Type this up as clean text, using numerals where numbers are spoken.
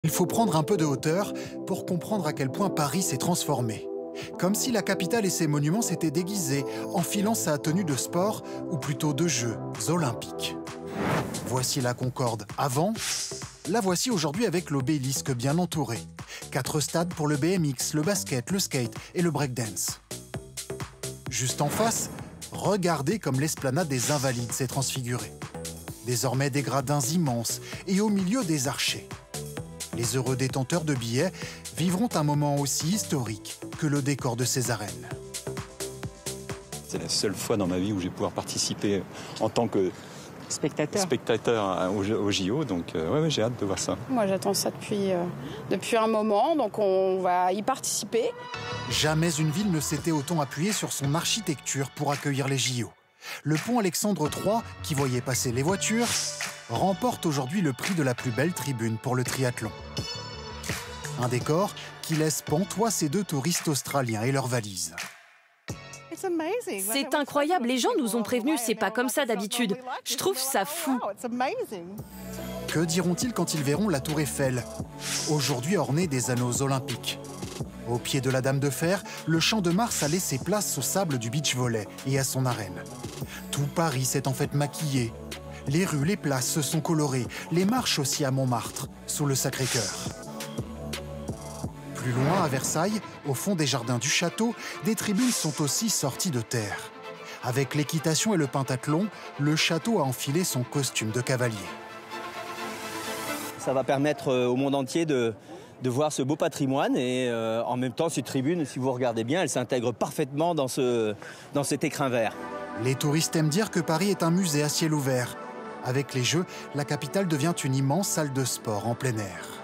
Il faut prendre un peu de hauteur pour comprendre à quel point Paris s'est transformé. Comme si la capitale et ses monuments s'étaient déguisés, enfilant sa tenue de sport, ou plutôt de Jeux olympiques. Voici la Concorde avant, la voici aujourd'hui avec l'obélisque bien entouré. 4 stades pour le BMX, le basket, le skate et le breakdance. Juste en face, regardez comme l'esplanade des Invalides s'est transfigurée. Désormais des gradins immenses et au milieu des archers. Les heureux détenteurs de billets vivront un moment aussi historique que le décor de ces arènes. C'est la seule fois dans ma vie où je vais pouvoir participer en tant que spectateur au JO, donc ouais, j'ai hâte de voir ça. Moi j'attends ça depuis un moment, donc on va y participer. Jamais une ville ne s'était autant appuyée sur son architecture pour accueillir les JO. Le pont Alexandre III, qui voyait passer les voitures, remporte aujourd'hui le prix de la plus belle tribune pour le triathlon. Un décor qui laisse pantois ces 2 touristes australiens et leurs valises. C'est incroyable, les gens nous ont prévenus, c'est pas comme ça d'habitude. Je trouve ça fou. Que diront-ils quand ils verront la Tour Eiffel, aujourd'hui ornée des anneaux olympiques? Au pied de la Dame de Fer, le Champ de Mars a laissé place au sable du beach volley et à son arène. Tout Paris s'est en fait maquillé. Les rues, les places se sont colorées, les marches aussi à Montmartre, sous le Sacré-Cœur. Plus loin, à Versailles, au fond des jardins du château, des tribunes sont aussi sorties de terre. Avec l'équitation et le pentathlon, le château a enfilé son costume de cavalier. Ça va permettre au monde entier de voir ce beau patrimoine et en même temps, ces tribunes, si vous regardez bien, elles s'intègrent parfaitement dans cet écrin vert. Les touristes aiment dire que Paris est un musée à ciel ouvert. Avec les Jeux, la capitale devient une immense salle de sport en plein air.